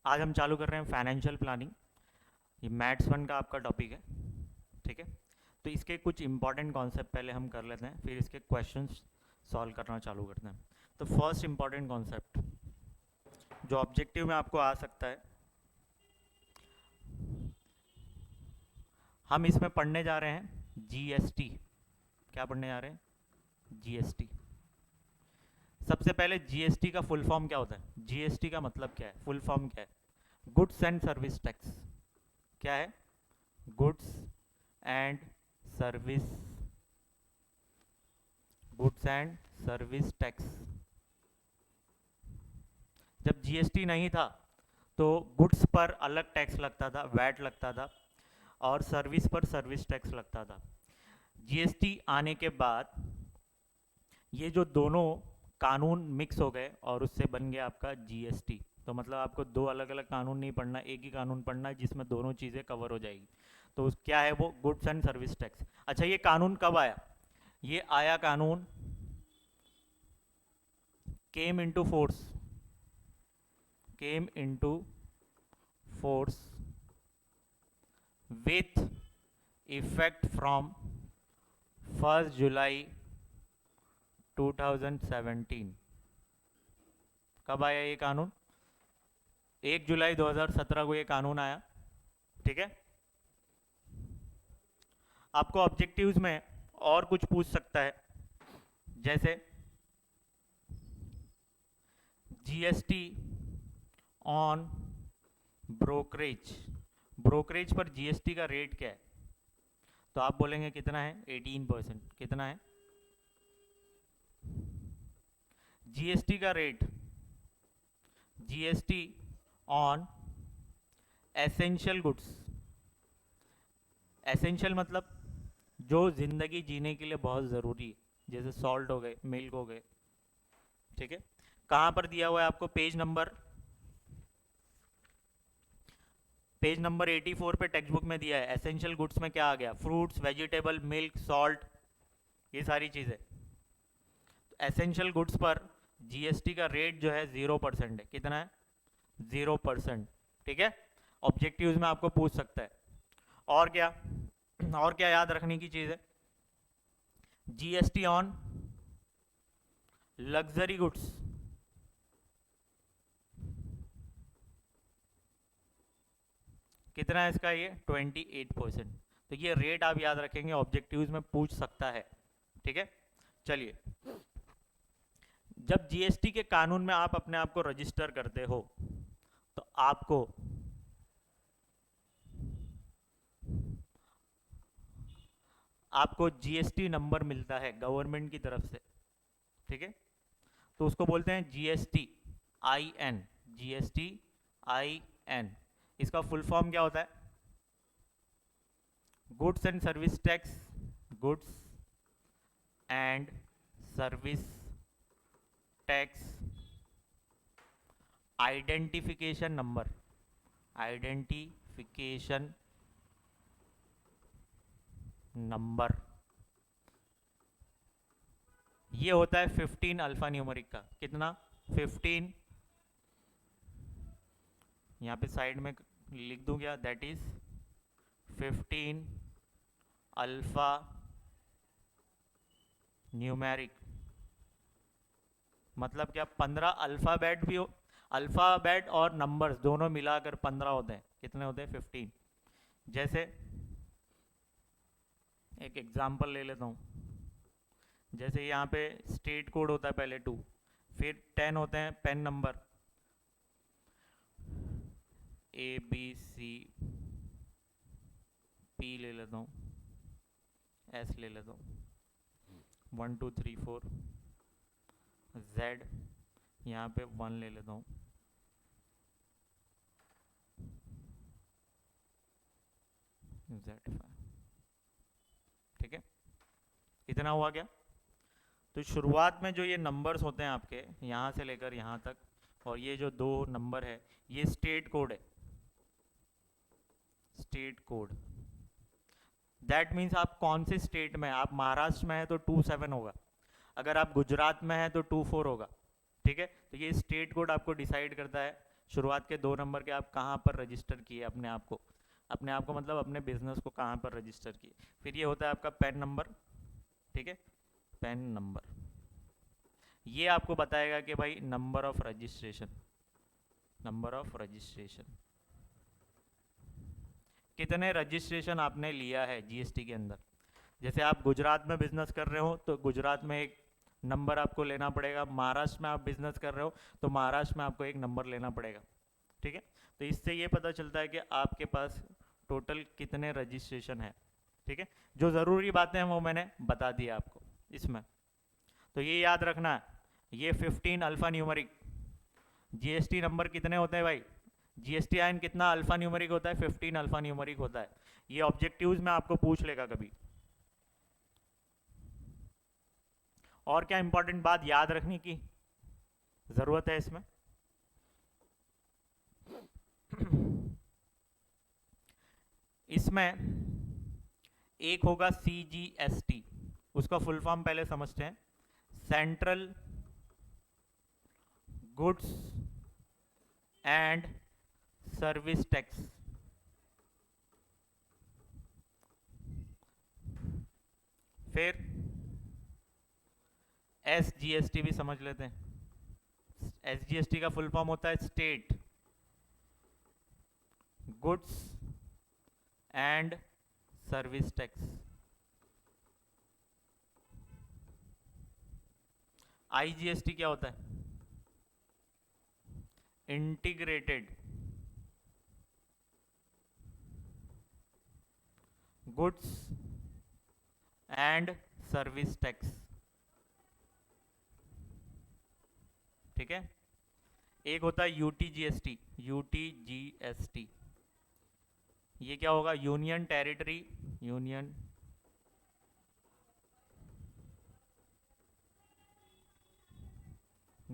आज हम चालू कर रहे हैं फाइनेंशियल प्लानिंग। ये मैथ्स 1 का आपका टॉपिक है, ठीक है। तो इसके कुछ इंपॉर्टेंट कॉन्सेप्ट पहले हम कर लेते हैं, फिर इसके क्वेश्चंस सॉल्व करना चालू करते हैं। तो फर्स्ट इंपॉर्टेंट कॉन्सेप्ट जो ऑब्जेक्टिव में आपको आ सकता है, हम इसमें पढ़ने जा रहे हैं जीएसटी। क्या पढ़ने जा रहे हैं? जीएसटी। सबसे पहले जीएसटी का फुल फॉर्म क्या होता है? जीएसटी का मतलब क्या है, फुल फॉर्म क्या है? Goods and service tax. क्या है? Goods and service, goods and service tax. जब जीएसटी नहीं था तो गुड्स पर अलग टैक्स लगता था, वैट लगता था, और सर्विस पर सर्विस टैक्स लगता था। जीएसटी आने के बाद ये जो दोनों कानून मिक्स हो गए और उससे बन गया आपका जीएसटी। तो मतलब आपको दो अलग अलग कानून नहीं पढ़ना, एक ही कानून पढ़ना है जिसमें दोनों चीज़ें कवर हो जाएगी। तो क्या है वो? Goods and service tax. अच्छा, ये कानून कब आया? ये आया कानून came into force, came into force with effect from 1 जुलाई 2017। कब आया ये कानून? 1 जुलाई 2017 को ये कानून आया, ठीक है। आपको ऑब्जेक्टिव्स में और कुछ पूछ सकता है, जैसे जीएसटी ऑन ब्रोकरेज। ब्रोकरेज पर जीएसटी का रेट क्या है? तो आप बोलेंगे कितना है? 18%। कितना है जीएसटी का rate? GST on essential goods. Essential मतलब जो जिंदगी जीने के लिए बहुत ज़रूरी है, जैसे सॉल्ट हो गए, मिल्क हो गए, ठीक है। कहाँ पर दिया हुआ है आपको? पेज नंबर 84 पे टेक्स्ट बुक में दिया है। एसेंशियल गुड्स में क्या आ गया? फ्रूट्स, वेजिटेबल, मिल्क, सॉल्ट, ये सारी चीज़ें। एसेंशियल गुड्स पर जीएसटी का रेट जो है 0% है। कितना है? 0%, ठीक है। ऑब्जेक्टिव्स में आपको पूछ सकता है। और क्या, और क्या याद रखने की चीज़ है? जीएसटी ऑन लग्जरी गुड्स, कितना है इसका? ये 28%। तो ये रेट आप याद रखेंगे, ऑब्जेक्टिव्स में पूछ सकता है, ठीक है। चलिए, जब जीएसटी के कानून में आप अपने आप को रजिस्टर करते हो तो आपको जीएसटी नंबर मिलता है गवर्नमेंट की तरफ से, ठीक है। तो उसको बोलते हैं GST I N. GST I N, इसका फुल फॉर्म क्या होता है? Goods and service tax, goods and service tax identification number, identification number. ये होता है 15 अल्फा न्यूमरिक का। कितना? 15। यहाँ पे साइड में लिख दूं क्या? That is 15 alpha numeric. मतलब क्या? 15 अल्फ़ाबेट भी हो, अल्फ़ाबेट और नंबर्स दोनों मिलाकर 15 होते हैं। कितने होते हैं? 15। जैसे एक एग्जांपल ले लेता हूँ। जैसे यहाँ पे स्टेट कोड होता है पहले 2, फिर 10 होते हैं पेन नंबर ABC, P ले लेता हूँ, S ले लेता हूँ, 1 2 3 4, Z यहाँ पे 1 ले लेता हूँ, Z5, ठीक है। इतना हुआ क्या? तो शुरुआत में जो ये नंबर्स होते हैं आपके, यहाँ से लेकर यहाँ तक, और ये जो दो नंबर है, ये स्टेट कोड है। स्टेट कोड, दैट मीन्स आप कौन से स्टेट में, आप महाराष्ट्र में है तो 27 होगा, अगर आप गुजरात में है तो 24 होगा, ठीक है। तो ये स्टेट कोड आपको डिसाइड करता है शुरुआत के 2 नंबर के आप कहाँ पर रजिस्टर किए अपने आप को मतलब अपने बिजनेस को कहाँ पर रजिस्टर किए। फिर ये होता है आपका पैन नंबर, ठीक है, पैन नंबर। ये आपको बताएगा कि भाई नंबर ऑफ रजिस्ट्रेशन, कितने रजिस्ट्रेशन आपने लिया है जीएसटी के अंदर। जैसे आप गुजरात में बिजनेस कर रहे हो तो गुजरात में एक नंबर आपको लेना पड़ेगा, महाराष्ट्र में आप बिजनेस कर रहे हो तो महाराष्ट्र में आपको एक नंबर लेना पड़ेगा, ठीक है। तो इससे ये पता चलता है कि आपके पास टोटल कितने रजिस्ट्रेशन है, ठीक है। जो ज़रूरी बातें हैं वो मैंने बता दी आपको इसमें। तो ये याद रखना है, ये 15 अल्फ़ा न्यूमरिक जीएसटी नंबर कितने होते हैं भाई, जीएसटी आइन कितना अल्फ़ा न्यूमरिक होता है, 15 अल्फ़ा न्यूमरिक होता है। ये ऑब्जेक्टिव्स में आपको पूछ लेगा कभी। और क्या इंपॉर्टेंट बात याद रखने की ज़रूरत है इसमें? इसमें एक होगा CGST, उसका फुल फॉर्म पहले समझते हैं, central goods and service tax. फिर SGST भी समझ लेते हैं। SGST का फुल फॉर्म होता है state goods and service tax. IGST क्या होता है, integrated goods and service tax, ठीक है। एक होता है UTGST, ये क्या होगा, union territory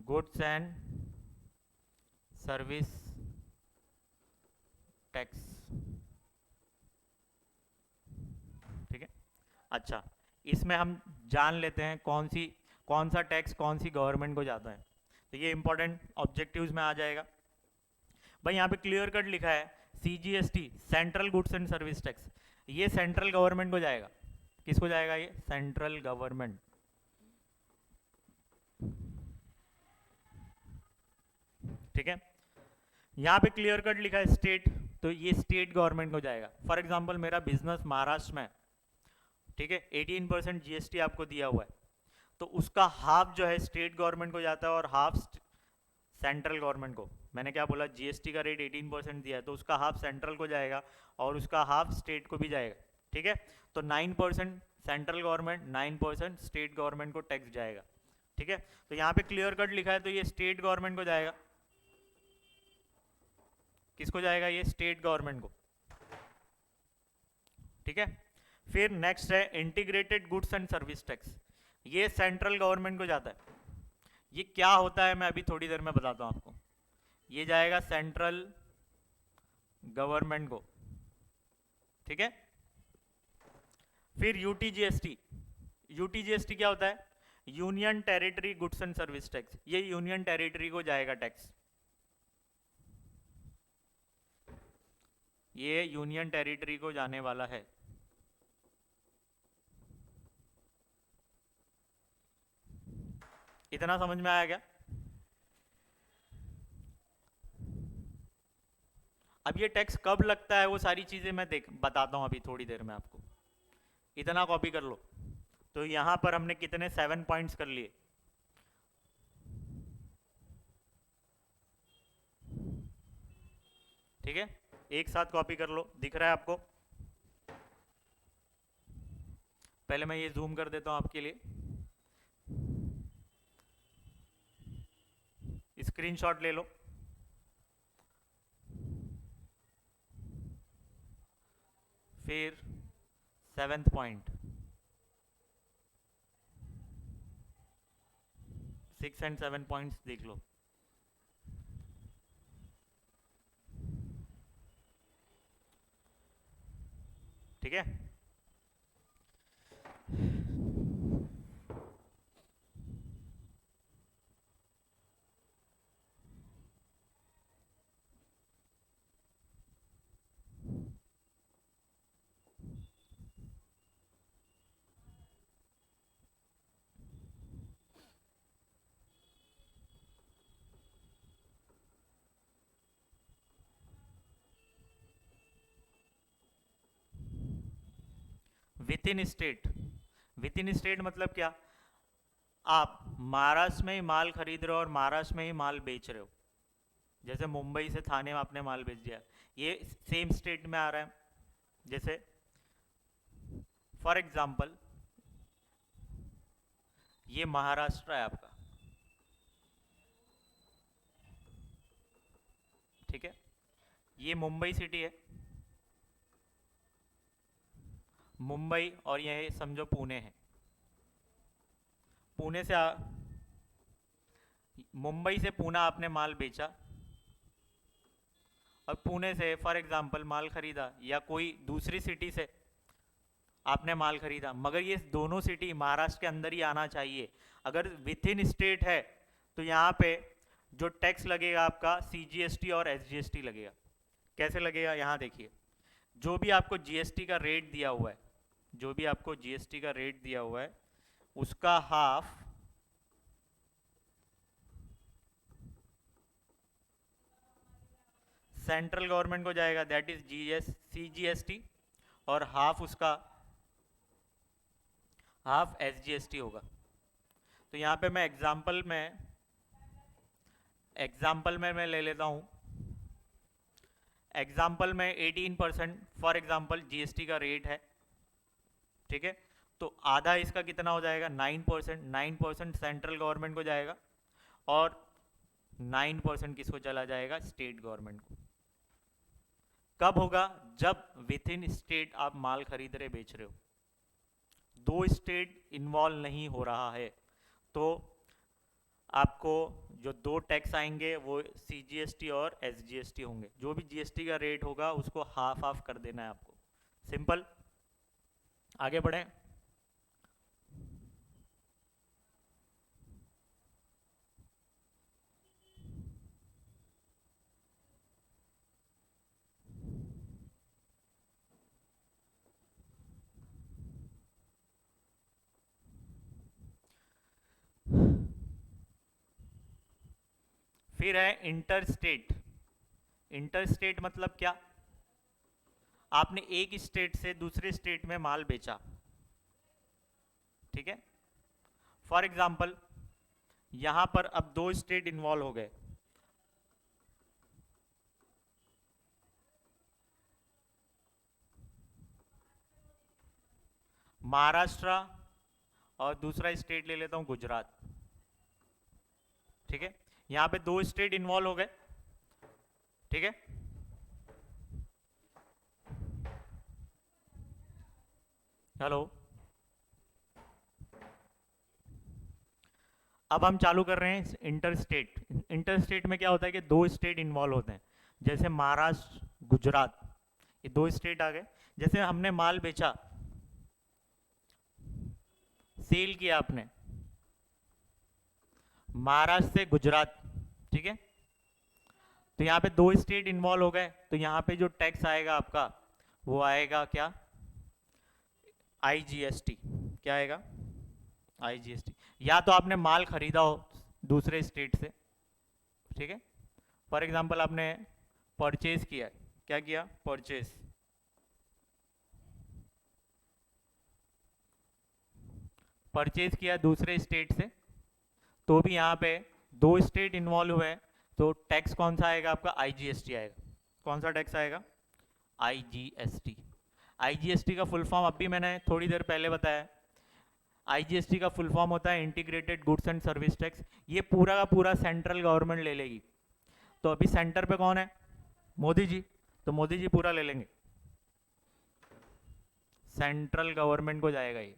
goods and service tax, ठीक है। अच्छा, इसमें हम जान लेते हैं कौन सा टैक्स कौन सी गवर्नमेंट को जाता है। तो ये इंपॉर्टेंट ऑब्जेक्टिव्स में आ जाएगा भाई। यहाँ पे क्लियर कट लिखा है CGST, central goods and service tax, ये सेंट्रल गवर्नमेंट को जाएगा। किसको जाएगा ये, सेंट्रल गवर्नमेंट, ठीक है। यहाँ पे क्लियर कट लिखा है स्टेट, तो ये स्टेट गवर्नमेंट को जाएगा। फॉर एग्जांपल मेरा बिजनेस महाराष्ट्र में, ठीक है, 18% GST आपको दिया हुआ है, तो उसका हाफ जो है स्टेट गवर्नमेंट को जाता है और हाफ सेंट्रल गवर्नमेंट को। मैंने क्या बोला, जीएसटी का रेट 18% दिया है तो उसका हाफ सेंट्रल को जाएगा और उसका हाफ स्टेट को भी जाएगा, ठीक है। तो 9% सेंट्रल गवर्नमेंट, 9% स्टेट गवर्नमेंट को टैक्स जाएगा, ठीक है। तो यहाँ पे क्लियर कट लिखा है तो ये स्टेट गवर्नमेंट को जाएगा। किसको जाएगा, ये स्टेट गवर्नमेंट को, ठीक है। फिर नेक्स्ट है integrated goods and service tax, ये सेंट्रल गवर्नमेंट को जाता है। ये क्या होता है मैं अभी थोड़ी देर में बताता हूं आपको। ये जाएगा सेंट्रल गवर्नमेंट को, ठीक है। फिर यूटीजीएसटी क्या होता है, union territory goods and service tax, ये यूनियन टेरिटरी को जाएगा टैक्स, ये यूनियन टेरिटरी को जाने वाला है। इतना समझ में आया क्या? अब ये टैक्स कब लगता है वो सारी चीजें मैं बताता हूं अभी थोड़ी देर में आपको। इतना कॉपी कर लो। तो यहां पर हमने कितने 7 पॉइंट्स कर लिए, ठीक है। एक साथ कॉपी कर लो, दिख रहा है आपको? पहले मैं ये जूम कर देता हूं आपके लिए, स्क्रीनशॉट ले लो। फिर 7th पॉइंट, 6 एंड 7 पॉइंट्स देख लो, ठीक है। With in state, with in state मतलब क्या, आप महाराष्ट्र में ही माल खरीद रहे हो और महाराष्ट्र में ही माल बेच रहे हो, जैसे मुंबई से थाने में आपने माल बेच दिया, ये सेम स्टेट में आ रहा है। जैसे फॉर एग्जांपल ये महाराष्ट्र है आपका, ठीक है, ये मुंबई सिटी है, मुंबई, और ये समझो पुणे है, पुणे से मुंबई से पुणे आपने माल बेचा और पुणे से फॉर एग्जांपल माल खरीदा, या कोई दूसरी सिटी से आपने माल खरीदा, मगर ये दोनों सिटी महाराष्ट्र के अंदर ही आना चाहिए। अगर विथ इन स्टेट है तो यहाँ पे जो टैक्स लगेगा आपका CGST और SGST लगेगा। कैसे लगेगा, यहाँ देखिए, जो भी आपको GST का रेट दिया हुआ है, जो भी आपको GST का रेट दिया हुआ है उसका हाफ सेंट्रल गवर्नमेंट को जाएगा, दैट इज CGST, और हाफ उसका हाफ SGST होगा। तो यहाँ पे मैं एग्जाम्पल में मैं ले लेता हूँ, एग्जाम्पल में 18% फॉर एग्जाम्पल GST का रेट है, ठीक है, तो आधा इसका कितना हो जाएगा, 9%, 9% सेंट्रल गवर्नमेंट को जाएगा और 9% किसको चला जाएगा, स्टेट गवर्नमेंट को। कब होगा, जब विथ इन स्टेट आप माल खरीद रहे बेच रहे हो, दो स्टेट इन्वॉल्व नहीं हो रहा है, तो आपको जो दो टैक्स आएंगे वो CGST और SGST होंगे। जो भी GST का रेट होगा उसको हाफ हाफ कर देना है आपको, सिंपल। आगे बढ़ें। फिर है इंटर स्टेट। इंटर स्टेट मतलब क्या, आपने एक स्टेट से दूसरे स्टेट में माल बेचा, ठीक है, फॉर एग्जाम्पल यहां पर अब दो स्टेट इन्वॉल्व हो गए, महाराष्ट्र और दूसरा स्टेट ले लेता हूं गुजरात, ठीक है, यहां पे दो स्टेट इन्वॉल्व हो गए, ठीक है, हेलो, अब हम चालू कर रहे हैं इंटर स्टेट। इंटर स्टेट में क्या होता है कि दो स्टेट इन्वॉल्व होते हैं, जैसे महाराष्ट्र गुजरात, ये दो स्टेट आ गए। जैसे हमने माल बेचा, सेल किया आपने महाराष्ट्र से गुजरात, ठीक है, तो यहाँ पे दो स्टेट इन्वॉल्व हो गए, तो यहाँ पे जो टैक्स आएगा आपका वो आएगा क्या, IGST। क्या आएगा, IGST। या तो आपने माल खरीदा हो दूसरे स्टेट से, ठीक है, फॉर एग्जांपल आपने परचेज किया, क्या किया, परचेज, परचेज किया दूसरे स्टेट से, तो भी यहाँ पे दो स्टेट इन्वॉल्व हुए, तो टैक्स कौन सा आएगा आपका, IGST आएगा। कौन सा टैक्स आएगा, IGST। IGST का फुल फॉर्म अभी मैंने थोड़ी देर पहले बताया, IGST का फुल फॉर्म होता है integrated goods and service tax. ये पूरा का पूरा सेंट्रल गवर्नमेंट ले लेगी। तो अभी सेंटर पे कौन है, मोदी जी, तो मोदी जी पूरा ले लेंगे, सेंट्रल गवर्नमेंट को जाएगा ये,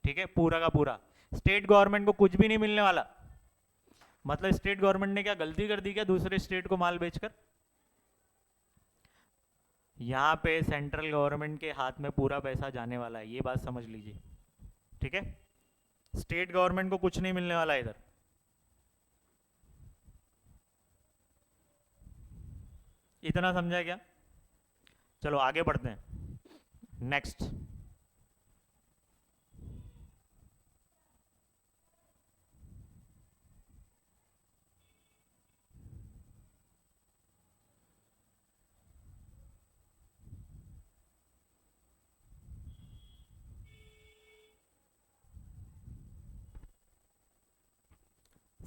ठीक है, पूरा का पूरा। स्टेट गवर्नमेंट को कुछ भी नहीं मिलने वाला। मतलब स्टेट गवर्नमेंट ने क्या गलती कर दी क्या दूसरे स्टेट को माल बेचकर, यहाँ पे सेंट्रल गवर्नमेंट के हाथ में पूरा पैसा जाने वाला है, ये बात समझ लीजिए, ठीक है, स्टेट गवर्नमेंट को कुछ नहीं मिलने वाला इधर। इतना समझा क्या, चलो आगे बढ़ते हैं, नेक्स्ट।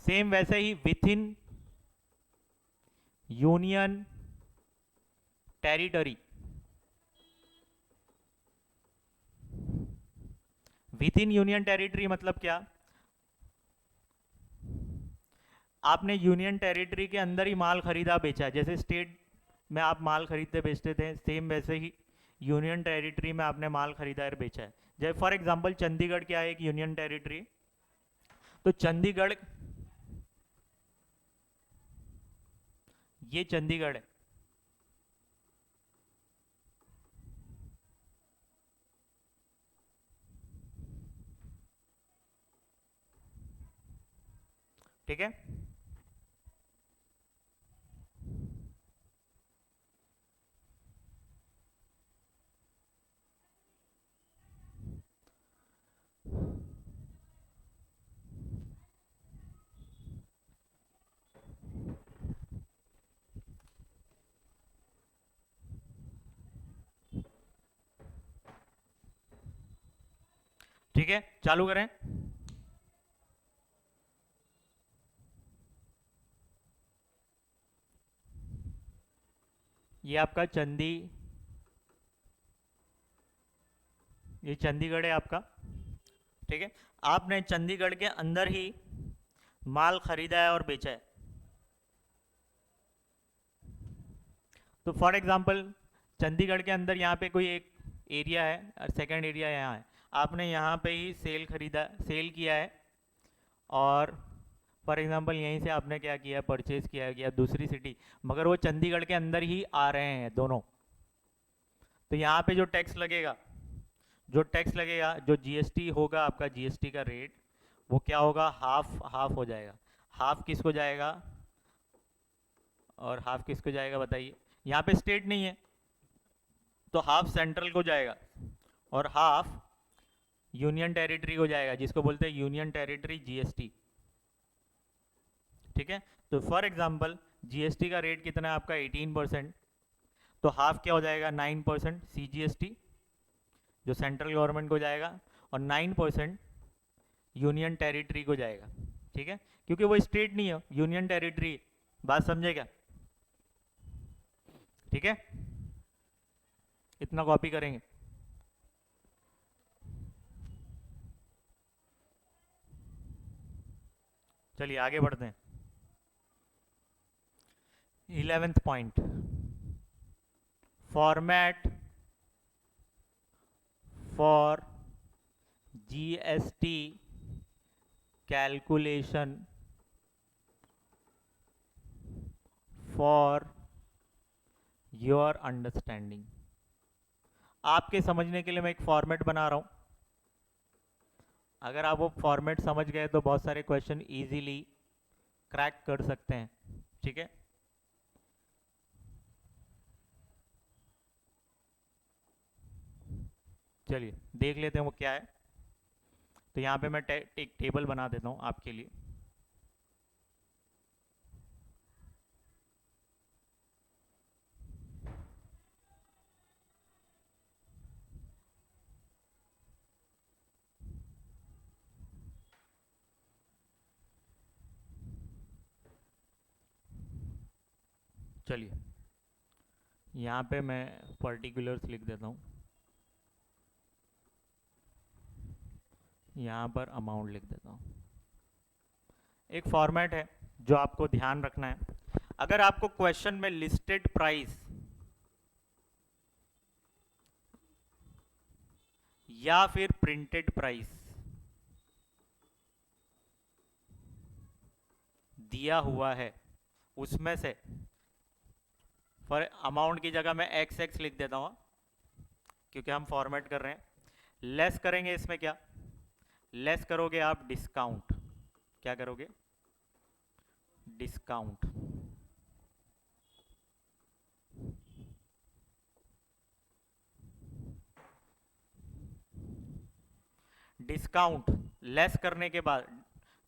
सेम वैसे ही within union territory, within union territory मतलब क्या, आपने यूनियन टेरिटरी के अंदर ही माल खरीदा बेचा, जैसे स्टेट में आप माल खरीदते बेचते थे, सेम वैसे ही यूनियन टेरिटरी में आपने माल खरीदा और बेचा है। जैसे फॉर एग्जांपल चंडीगढ़ क्या है, एक यूनियन टेरिटरी, तो चंडीगढ़, ये चंडीगढ़ है, ठीक है। ठीक है, चालू करें। ये आपका ये चंडीगढ़ है आपका, ठीक है। आपने चंडीगढ़ के अंदर ही माल खरीदा है और बेचा है। तो फॉर एग्जांपल चंडीगढ़ के अंदर यहाँ पे कोई एक एरिया है और सेकंड एरिया यहाँ है, आपने यहाँ पे ही सेल किया है, और फॉर एग्जांपल यहीं से आपने क्या किया, परचेज किया गया दूसरी सिटी, मगर वो चंडीगढ़ के अंदर ही आ रहे हैं दोनों। तो यहाँ पे जो टैक्स लगेगा, जो जीएसटी होगा आपका, जीएसटी का रेट वो क्या होगा, हाफ हाफ हो जाएगा। हाफ किसको जाएगा और हाफ किसको जाएगा बताइए। यहाँ पे स्टेट नहीं है तो हाफ सेंट्रल को जाएगा और हाफ यूनियन टेरिटरी को जाएगा, जिसको बोलते हैं यूनियन टेरिटरी जीएसटी, ठीक है। तो फॉर एग्जांपल जीएसटी का रेट कितना है आपका 18%, तो हाफ क्या हो जाएगा 9% सीजीएसटी जो सेंट्रल गवर्नमेंट को जाएगा, और 9% यूनियन टेरिटरी को जाएगा, ठीक है। क्योंकि वो स्टेट नहीं है, यूनियन टेरिटरी, बात समझे क्या, ठीक है। इतना कॉपी करेंगे। चलिए आगे बढ़ते हैं। 11th point, format for GST calculation for your understanding. आपके समझने के लिए मैं एक फॉर्मेट बना रहा हूं, अगर आप वो फॉर्मेट समझ गए तो बहुत सारे क्वेश्चन इजीली क्रैक कर सकते हैं, ठीक है। चलिए देख लेते हैं वो क्या है। तो यहाँ पे मैं एक टेबल बना देता हूँ आपके लिए। चलिए यहाँ पे मैं पर्टिकुलर्स लिख देता हूँ, यहाँ पर अमाउंट लिख देता हूँ। एक फॉर्मेट है जो आपको ध्यान रखना है। अगर आपको क्वेश्चन में लिस्टेड प्राइस या फिर प्रिंटेड प्राइस दिया हुआ है, उसमें से फॉर अमाउंट की जगह मैं एक्स एक्स लिख देता हूँ क्योंकि हम फॉर्मेट कर रहे हैं। लेस करेंगे, इसमें क्या लेस करोगे आप, डिस्काउंट। क्या करोगे, डिस्काउंट। डिस्काउंट लेस करने के बाद,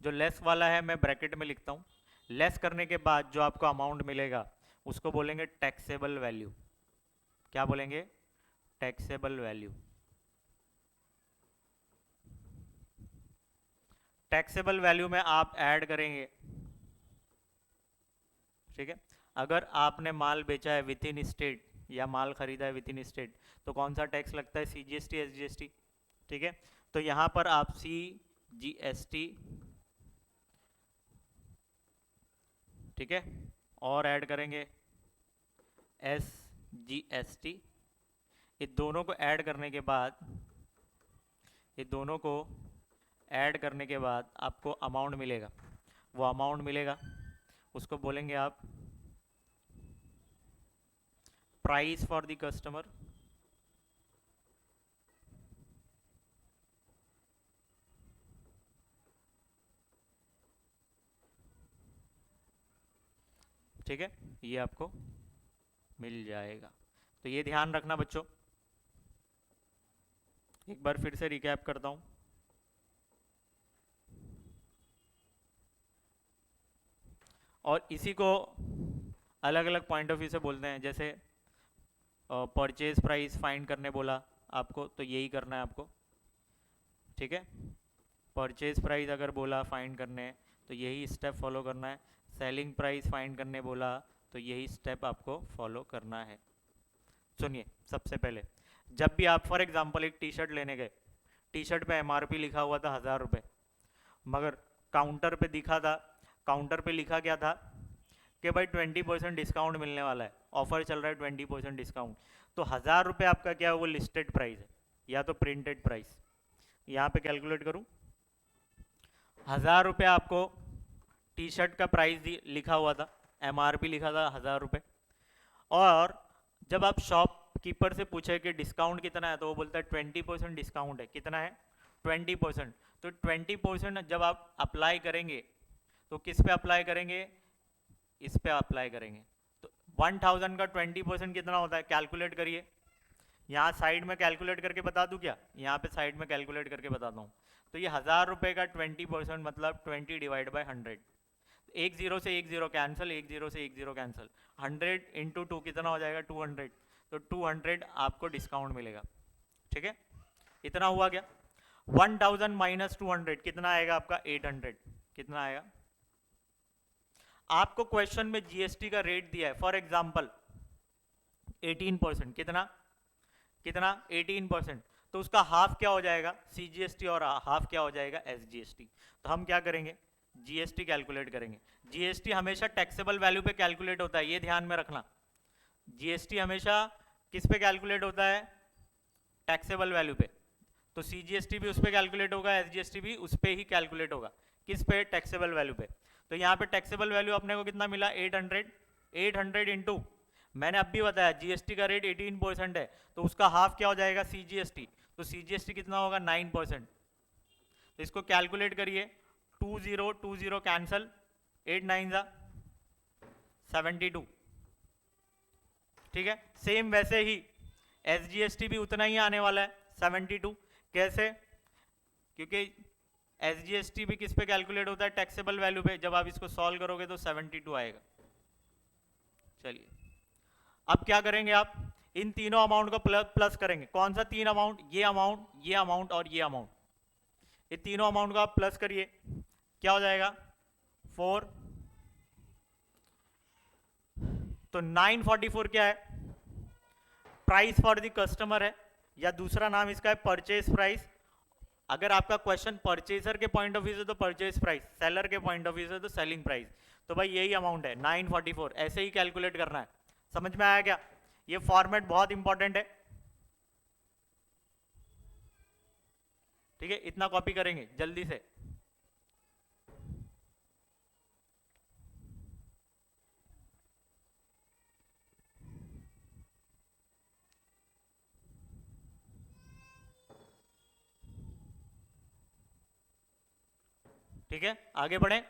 जो लेस वाला है मैं ब्रैकेट में लिखता हूं, लेस करने के बाद जो आपको अमाउंट मिलेगा उसको बोलेंगे टैक्सेबल वैल्यू। क्या बोलेंगे, टैक्सेबल वैल्यू। टैक्सेबल वैल्यू में आप ऐड करेंगे ठीक है। अगर आपने माल बेचा है विद इन स्टेट या माल खरीदा है विद इन स्टेट, तो कौन सा टैक्स लगता है? CGST, SGST। ठीक है, तो यहाँ पर आप CGST, ठीक है, और ऐड करेंगे SGST। ये दोनों को ऐड करने के बाद, ये दोनों को ऐड करने के बाद आपको अमाउंट मिलेगा। वो अमाउंट मिलेगा, उसको बोलेंगे आप प्राइस फॉर द कस्टमर। ठीक है, ये आपको मिल जाएगा। तो ये ध्यान रखना बच्चों। एक बार फिर से रिकैप करता हूँ। और इसी को अलग अलग पॉइंट ऑफ व्यू से बोलते हैं। जैसे परचेज प्राइस फाइंड करने बोला आपको, तो यही करना है आपको। ठीक है, परचेज प्राइस अगर बोला फाइंड करने, तो यही स्टेप फॉलो करना है। सेलिंग प्राइस फाइंड करने बोला, तो यही स्टेप आपको फॉलो करना है। सुनिए, सबसे पहले जब भी आप फॉर एग्जांपल एक टी शर्ट लेने गए, टी शर्ट पे MRP लिखा हुआ था 1000 रुपये, मगर काउंटर पे दिखा था, काउंटर पे लिखा क्या था कि भाई 20% डिस्काउंट मिलने वाला है, ऑफर चल रहा है 20% डिस्काउंट। तो 1000 रुपये आपका क्या है, वो लिस्टेड प्राइस है या तो प्रिंटेड प्राइस। यहाँ पे कैलकुलेट करूँ, 1000 रुपये आपको टी शर्ट का प्राइस लिखा हुआ था, MRP लिखा था 1000 रुपये। और जब आप शॉपकीपर से पूछे कि डिस्काउंट कितना है, तो वो बोलता है 20% डिस्काउंट है। कितना है? 20%। तो 20% जब आप अप्लाई करेंगे, तो किस पे अप्लाई करेंगे? इस पे अप्लाई करेंगे। तो 1000 का 20% कितना होता है? कैलकुलेट करिए। यहाँ साइड में कैलकुलेट करके बता दूँ क्या? यहाँ पे साइड में कैलकुलेट करके बताता हूँ। तो ये 1000 रुपये का 20% मतलब 20 डिवाइड बाई 100। एक जीरो से एक जीरो कैंसिल, एक जीरो से एक जीरो कैंसिल, 100 इंटू 2 कितना हो जाएगा? 200। तो 200 आपको डिस्काउंट मिलेगा। ठीक है, इतना हुआ क्या? 1000 माइनस 200 कितना आएगा आपका? 800। कितना आएगा? आपको क्वेश्चन में जीएसटी का रेट दिया है, फॉर एग्जाम्पल 18%। कितना? कितना? 18%। तो उसका हाफ क्या हो जाएगा? सीजीएसटी, और हाफ क्या हो जाएगा? एसजीएसटी। तो हम क्या करेंगे? जीएसटी कैलकुलेट करेंगे। जीएसटी हमेशा टैक्सेबल वैल्यू पे कैलकुलेट होता है, ये ध्यान में रखना। जीएसटी हमेशा किस पे कैलकुलेट होता है? टैक्सेबल वैल्यू पे। तो सीजीएसटी भी उस पे कैलकुलेट होगा, एसजीएसटी भी उस पे ही कैलकुलेट होगा। किस पे? टैक्सेबल वैल्यू पे। तो यहाँ पे टैक्सेबल वैल्यू अपने को कितना मिला? 800। 800 इंटू, मैंने अब भी बताया जीएसटी का रेट 18% है, तो उसका हाफ क्या हो जाएगा? सीजीएसटी। तो सीजीएसटी कितना होगा? 9%। तो इसको कैलकुलेट करिए। 2020 कैंसल, 8 9 जा 72। ठीक है, सेम वैसे ही एसजीएसटी भी उतना ही आने वाला है, 72। कैसे? क्योंकि एसजीएसटी भी किस पे कैलकुलेट होता है? टैक्सेबल वैल्यू पे। जब आप इसको सॉल्व करोगे तो 72 आएगा। चलिए, अब क्या करेंगे आप? इन तीनों अमाउंट को प्लस करेंगे। कौन सा तीन अमाउंट? ये अमाउंट, ये अमाउंट और ये अमाउंट। ये तीनों अमाउंट को आप प्लस करिए, क्या हो जाएगा? 4। तो 944 क्या है? प्राइस फॉर द कस्टमर है, या दूसरा नाम इसका है परचेज प्राइस। अगर आपका क्वेश्चन परचेजर के पॉइंट ऑफ व्यू से तो परचेज प्राइस, सेलर के पॉइंट ऑफ व्यू से तो सेलिंग प्राइस। तो भाई यही अमाउंट है 944, ऐसे ही कैलकुलेट करना है। समझ में आया क्या? ये फॉर्मेट बहुत इंपॉर्टेंट है। ठीक है, इतना कॉपी करेंगे जल्दी से। ठीक है, आगे बढ़े।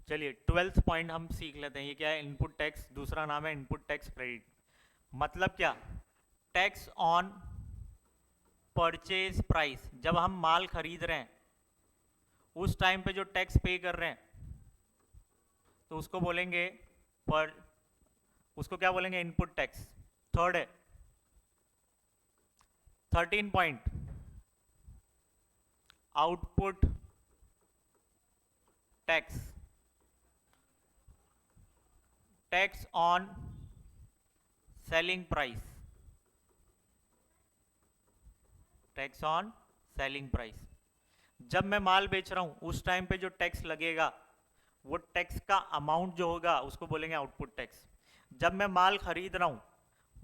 चलिए 12th पॉइंट हम सीख लेते हैं। ये क्या है? इनपुट टैक्स, दूसरा नाम है इनपुट टैक्स क्रेडिट। मतलब क्या? Tax on purchase price. जब हम माल खरीद रहे हैं उस टाइम पे जो टैक्स पे कर रहे हैं तो उसको बोलेंगे पर, उसको क्या बोलेंगे? Input tax. थर्ड है 13 point, output tax. Tax on selling price, tax on selling price. जब मैं माल बेच रहा हूं उस टाइम पे जो टैक्स लगेगा वो टैक्स का अमाउंट जो होगा उसको बोलेंगे आउटपुट टैक्स। जब मैं माल खरीद रहा हूं,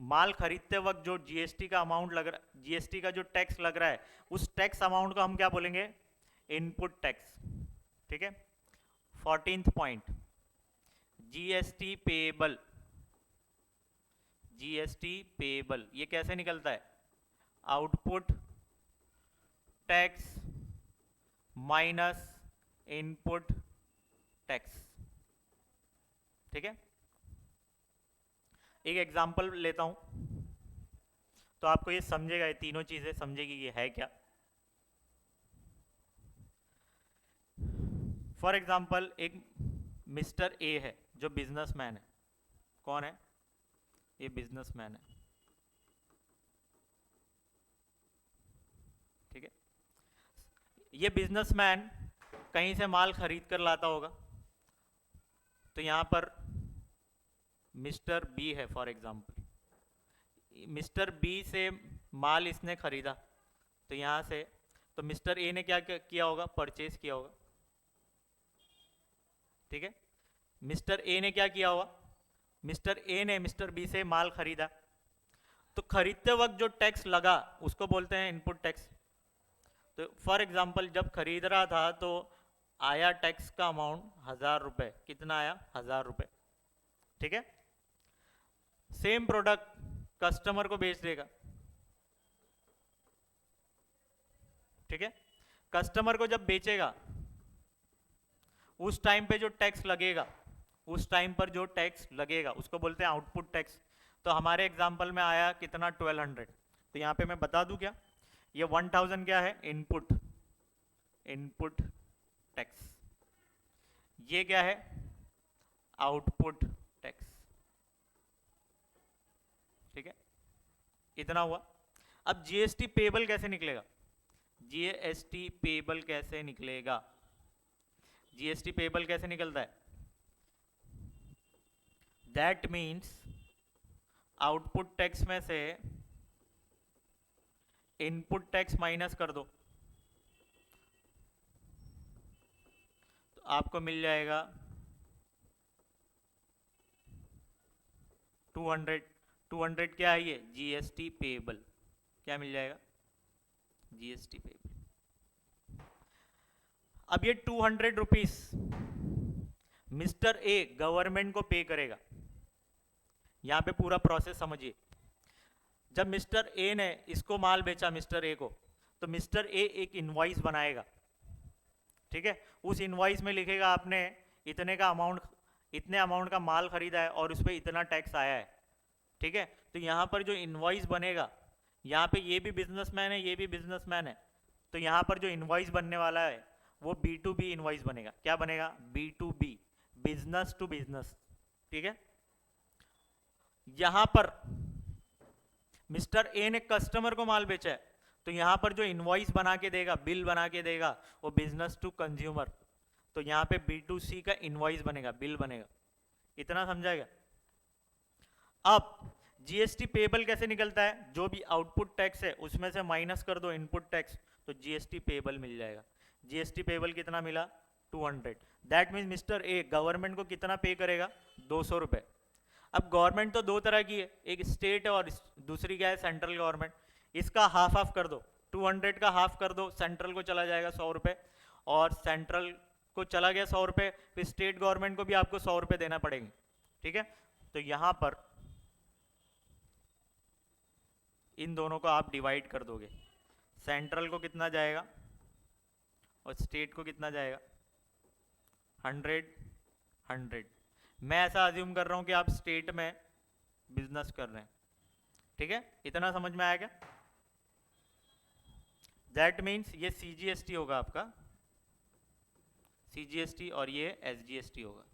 माल खरीदते वक्त जो जीएसटी का अमाउंट लग रहा, जीएसटी का जो टैक्स लग रहा है उस टैक्स अमाउंट को हम क्या बोलेंगे? Input tax. ठीक है। 14th point, GST payable. GST payable ये कैसे निकलता है? Output tax minus input tax. ठीक है। एक एग्जांपल लेता हूं तो आपको ये समझेगा, ये तीनों चीजें समझेगी ये है क्या। फॉर एग्जांपल एक मिस्टर ए है जो बिजनेसमैन है। कौन है? ये बिजनेसमैन है। ठीक है। ये बिजनेसमैन कहीं से माल खरीद कर लाता होगा, तो यहां पर मिस्टर बी है फॉर एग्जांपल। मिस्टर बी से माल इसने खरीदा, तो यहां से तो मिस्टर ए ने क्या किया होगा? परचेज किया होगा। ठीक है। मिस्टर ए ने क्या किया होगा? मिस्टर ए ने मिस्टर बी से माल खरीदा, तो खरीदते वक्त जो टैक्स लगा उसको बोलते हैं इनपुट टैक्स। तो फॉर एग्जांपल जब खरीद रहा था तो आया टैक्स का अमाउंट 1000 रुपये। कितना आया? 1000 रुपये। ठीक है। सेम प्रोडक्ट कस्टमर को बेच देगा। ठीक है। कस्टमर को जब बेचेगा उस टाइम पे जो टैक्स लगेगा, उस टाइम पर जो टैक्स लगेगा उसको बोलते हैं आउटपुट टैक्स। तो हमारे एग्जांपल में आया कितना? 1200। तो यहां पे मैं बता दूं क्या? ये 1000 क्या है? Input, input tax. ये क्या है? Output tax. ठीक है। इतना हुआ। अब जीएसटी पेबल कैसे निकलेगा? जीएसटी पेबल कैसे निकलेगा? जीएसटी पेबल कैसे निकलता है? दैट मीन्स आउटपुट टैक्स में से इनपुट टैक्स माइनस कर दो तो आपको मिल जाएगा 200। 200 क्या है? ये जीएसटी पेबल। क्या मिल जाएगा? GST payable. अब ये 200 रुपीस मिस्टर ए गवर्नमेंट को पे करेगा। यहां पे पूरा प्रोसेस समझिए। जब मिस्टर ए ने इसको माल बेचा मिस्टर ए को, तो मिस्टर ए एक इनवॉइस बनाएगा। ठीक है। उस इनवॉइस में लिखेगा आपने इतने का अमाउंट, इतने अमाउंट का माल खरीदा है और उस पर इतना टैक्स आया है। ठीक है। तो यहां पर जो इनवॉइस बनेगा, यहां पे ये भी बिजनेसमैन है, ये भी बिजनेसमैन है, तो यहां पर जो इनवॉइस बनने वाला है वो B2B इनवॉइस बनेगा। क्या बनेगा? B2B, business to business. ठीक है। यहां पर मिस्टर ए ने कस्टमर को माल बेचा है, तो यहां पर जो इनवॉइस बना के देगा, बिल बना के देगा, वो बिजनेस टू कंज्यूमर। तो यहां पे B2C का इनवॉइस बनेगा, बिल बनेगा। इतना समझा गया? अब जीएसटी पेबल कैसे निकलता है? जो भी आउटपुट टैक्स है उसमें से माइनस कर दो इनपुट टैक्स, तो जीएसटी पेबल मिल जाएगा। जीएसटी पेबल कितना मिला? 200। That means mister A government को कितना पे करेगा? 200 रुपए। अब गवर्नमेंट तो दो तरह की है, एक स्टेट है और दूसरी क्या है? Central government. इसका हाफ हाफ कर दो, 200 का हाफ कर दो, सेंट्रल को चला जाएगा 100 रुपये, और सेंट्रल को चला गया 100 रुपये, फिर स्टेट गवर्नमेंट को भी आपको 100 रुपये देना पड़ेंगे। ठीक है। तो यहां पर इन दोनों को आप डिवाइड कर दोगे। सेंट्रल को कितना जाएगा और स्टेट को कितना जाएगा? 100 100। मैं ऐसा अज्यूम कर रहा हूँ कि आप स्टेट में बिजनेस कर रहे हैं, ठीक है, इतना समझ में आया क्या? दैट मीन्स ये CGST होगा आपका, CGST, और ये SGST होगा।